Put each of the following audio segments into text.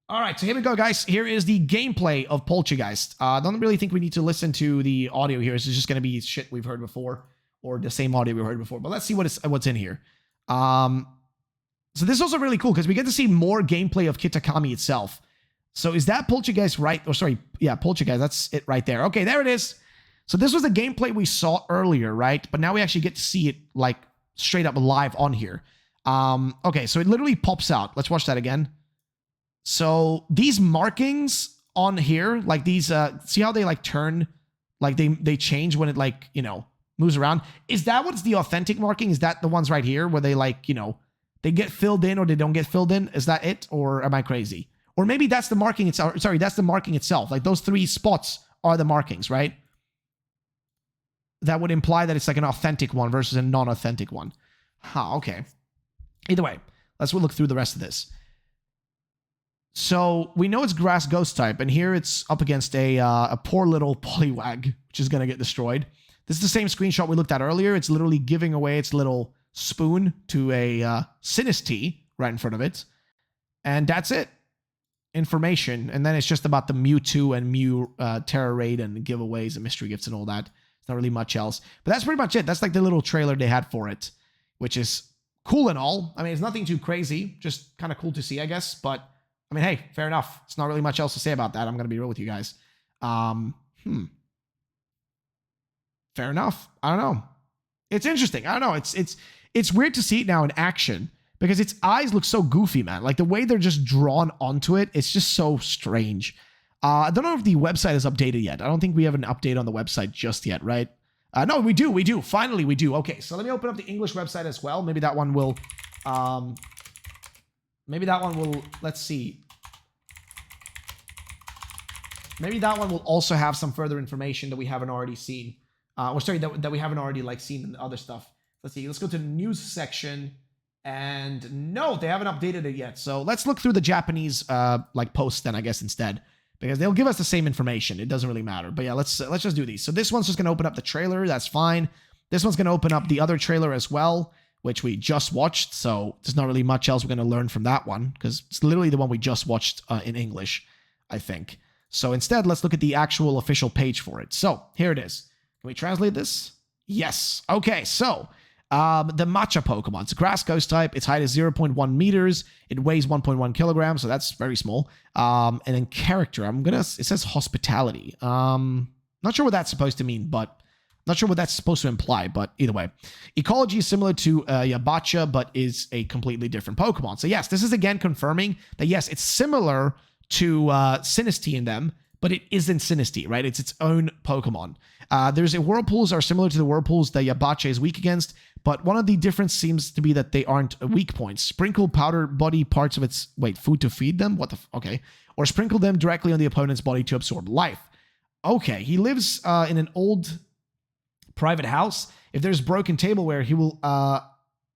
All right, so here we go, guys. Here is the gameplay of Poltchageist. I don't really think we need to listen to the audio here. It's just going to be shit we've heard before, or the same audio we've heard before. But let's see what's in here. So this is also really cool because we get to see more gameplay of Kitakami itself. So is that Poltchageist right? Oh, sorry. Yeah, Poltchageist. That's it right there. Okay, there it is. So this was the gameplay we saw earlier, right? But now we actually get to see it like straight up live on here. Okay, so it literally pops out. Let's watch that again. So these markings on here, like these, see how they like turn, like they change when it like, you know, moves around. Is that what's the authentic marking? Is that the ones right here where they like, you know, they get filled in or they don't get filled in? Is that it? Or am I crazy? Or maybe that's the marking itself. Sorry, that's the marking itself. Like those three spots are the markings, right? That would imply that it's like an authentic one versus a non-authentic one. Okay. Either way, let's look through the rest of this. So we know it's grass ghost type, and here it's up against a poor little Poliwag, which is going to get destroyed. This is the same screenshot we looked at earlier. It's literally giving away its little spoon to a Sinistea right in front of it. And that's it. Information. And then it's just about the Mewtwo and Mew Terror Raid and giveaways and mystery gifts and all that. It's not really much else. But that's pretty much it. That's like the little trailer they had for it, which is cool and all. I mean, it's nothing too crazy. Just kind of cool to see, I guess. But I mean, hey, fair enough. It's not really much else to say about that. I'm going to be real with you guys. Fair enough. I don't know. It's interesting. I don't know. It's weird to see it now in action because its eyes look so goofy, man. Like the way they're just drawn onto it, it's just so strange. I don't know if the website is updated yet. I don't think we have an update on the website just yet, right? No, we do. Finally, we do. Okay, so let me open up the English website as well. Maybe that one will... let's see. Maybe that one will also have some further information that we haven't already seen. That we haven't already like seen in the other stuff. Let's see. Let's go to the news section. And no, they haven't updated it yet. So let's look through the Japanese like posts then, I guess, instead. Because they'll give us the same information. It doesn't really matter. But yeah, let's just do these. So this one's just going to open up the trailer. That's fine. This one's going to open up the other trailer as well, which we just watched. So there's not really much else we're going to learn from that one because it's literally the one we just watched in English, I think. So instead, let's look at the actual official page for it. So here it is. Can we translate this? Yes. Okay, so the matcha Pokemon. It's a grass ghost type. Its height is 0.1 meters. It weighs 1.1 kilograms, so that's very small. And then character. It says hospitality. Not sure what that's supposed to mean, but not sure what that's supposed to imply, but either way. Ecology is similar to Yabacha, but is a completely different Pokemon. So yes, this is again confirming that yes, it's similar to Sinistea in them, but it isn't Sinistea, right? It's its own Pokemon. Whirlpools are similar to the Whirlpools that Yabacha is weak against, but one of the difference seems to be that they aren't weak points. Sprinkle powder body parts of its... Wait, food to feed them? Okay. Or sprinkle them directly on the opponent's body to absorb life. Okay, he lives in an old private house. If there's broken tableware, he will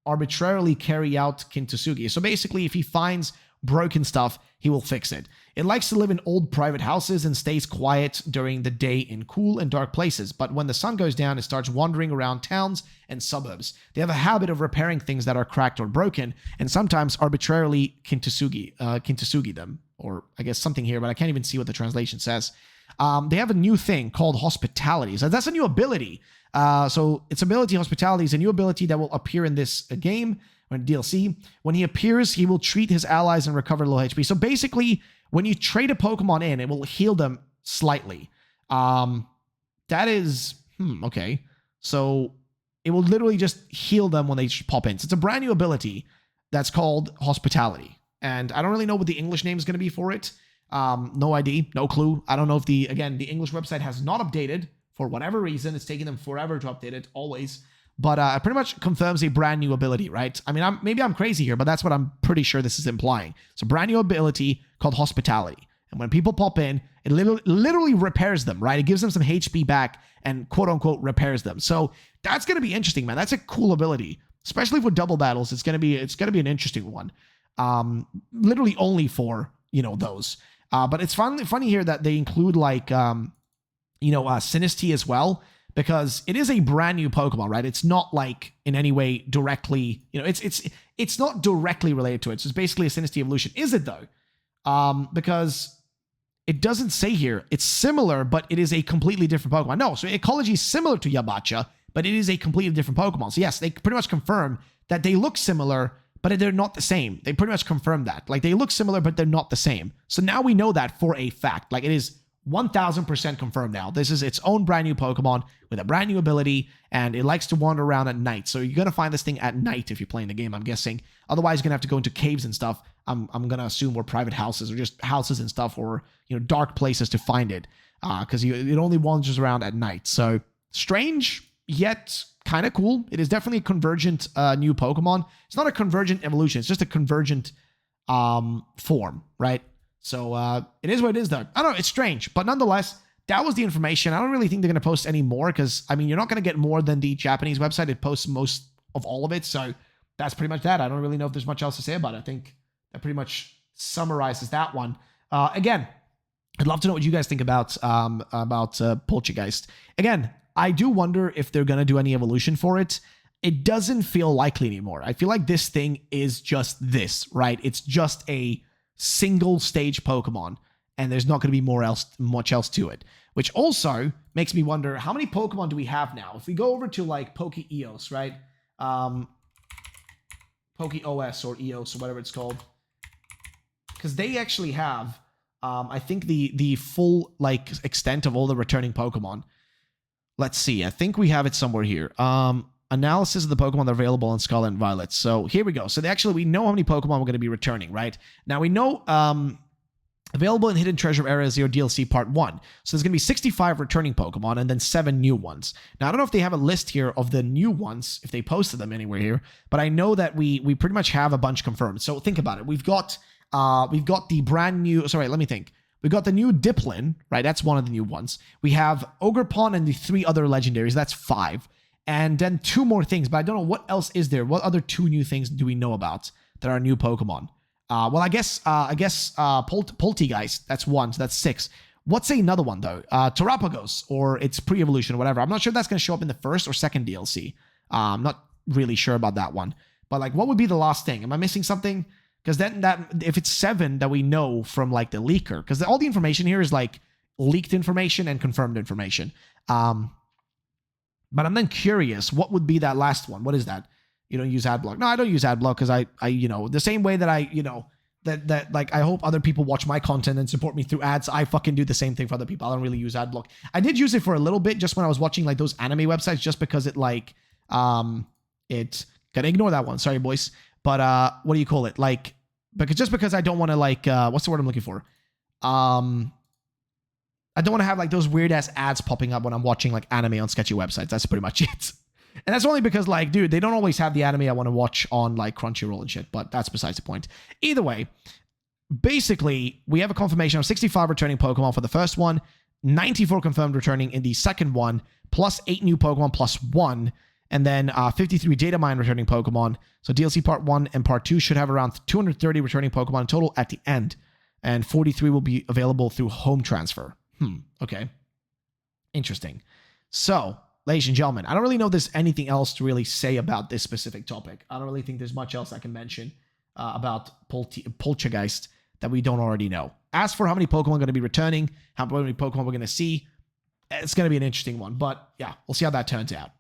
arbitrarily carry out Kintsugi. So basically, if he finds broken stuff, he will fix it. It likes to live in old private houses and stays quiet during the day in cool and dark places, but when the sun goes down, it starts wandering around towns and suburbs. They have a habit of repairing things that are cracked or broken, and sometimes arbitrarily kintsugi them, or I guess something here, but I can't even see what the translation says. They have a new thing called hospitality. So that's a new ability. So its ability, hospitality, is a new ability that will appear in this game, or in DLC. When he appears, he will treat his allies and recover low HP. So basically, when you trade a Pokemon in, it will heal them slightly. That is... okay. So it will literally just heal them when they pop in. So it's a brand new ability that's called Hospitality. And I don't really know what the English name is going to be for it. No idea, no clue. I don't know if the English website has not updated for whatever reason. It's taking them forever to update it, always. But it pretty much confirms a brand new ability, right? I mean, maybe I'm crazy here, but that's what I'm pretty sure this is implying. It's a brand new ability called Hospitality. And when people pop in, it literally repairs them, right? It gives them some HP back and quote-unquote repairs them. So that's going to be interesting, man. That's a cool ability. Especially for double battles, it's going to be an interesting one. Literally only for, those. But it's funny here that they include like, Sinistea as well, because it is a brand new Pokemon, right? It's not like in any way directly, it's not directly related to it. So it's basically a Sinistea evolution. Is it though? Because it doesn't say here. It's similar, but it is a completely different Pokemon. No, so ecology is similar to Yabacha, but it is a completely different Pokemon. So yes, they pretty much confirm that they look similar, but they're not the same. They pretty much confirmed that. Like, they look similar, but they're not the same. So now we know that for a fact. Like, it is 1000% confirmed now. This is its own brand new Pokemon with a brand new ability, and it likes to wander around at night. So you're going to find this thing at night if you're playing the game, I'm guessing. Otherwise, you're going to have to go into caves and stuff. I'm going to assume, or private houses, or just houses and stuff, or, dark places to find it. Because it only wanders around at night. So strange, yet kind of cool. It is definitely a convergent new Pokemon. It's not a convergent evolution. It's just a convergent form, right? So it is what it is, though. I don't know. It's strange. But nonetheless, that was the information. I don't really think they're going to post any more because, I mean, you're not going to get more than the Japanese website. It posts most of all of it. So that's pretty much that. I don't really know if there's much else to say about it. I think that pretty much summarizes that one. Again, I'd love to know what you guys think about Poltchageist. Again, I do wonder if they're going to do any evolution for it. It doesn't feel likely anymore. I feel like this thing is just this, right? It's just a single stage Pokemon, and there's not going to be much else to it, which also makes me wonder, how many Pokemon do we have now? If we go over to like Poke-EOS, right? Poke-OS or EOS or whatever it's called, because they actually have, I think the full like extent of all the returning Pokemon. Let's see. I think we have it somewhere here. Analysis of the Pokemon that are available in Scarlet and Violet. So here we go. So we know how many Pokemon we're going to be returning, right? Now we know available in Hidden Treasure Area 0 DLC Part 1. So there's going to be 65 returning Pokemon and then 7 new ones. Now I don't know if they have a list here of the new ones, if they posted them anywhere here, but I know that we pretty much have a bunch confirmed. So think about it. We've got the brand new, sorry, let me think. We got the new Diplin, right? That's one of the new ones. We have Ogerpon and the 3 other legendaries. That's 5. And then 2 more things, but I don't know what else is there. What other 2 new things do we know about that are new Pokemon? Well, I guess Poltchageist. That's 1, so that's 6. What's another one though? Terapagos, or its pre-evolution or whatever. I'm not sure if that's going to show up in the first or second DLC. I'm not really sure about that one. But like, what would be the last thing? Am I missing something? Because then if it's 7 that we know from like the leaker, because all the information here is like leaked information and confirmed information. But I'm then curious, what would be that last one? What is that? You don't use Adblock. No, I don't use Adblock because I the same way that that like I hope other people watch my content and support me through ads, I fucking do the same thing for other people. I don't really use Adblock. I did use it for a little bit just when I was watching like those anime websites, just because it like it gotta ignore that one. Sorry, boys. But what do you call it? Like, because I don't want to like what's the word I'm looking for? I don't want to have like those weird ass ads popping up when I'm watching like anime on sketchy websites. That's pretty much it. And that's only because like, dude, they don't always have the anime I want to watch on like Crunchyroll and shit, but that's besides the point. Either way, basically, we have a confirmation of 65 returning Pokemon for the first one, 94 confirmed returning in the second one, plus 8 new Pokemon plus 1, and then 53 data mine returning Pokemon. So DLC Part 1 and Part 2 should have around 230 returning Pokemon in total at the end, and 43 will be available through home transfer. Okay. Interesting. So, ladies and gentlemen, I don't really know if there's anything else to really say about this specific topic. I don't really think there's much else I can mention about Poltchageist that we don't already know. As for how many Pokemon are going to be returning, how many Pokemon we're going to see, it's going to be an interesting one. But yeah, we'll see how that turns out.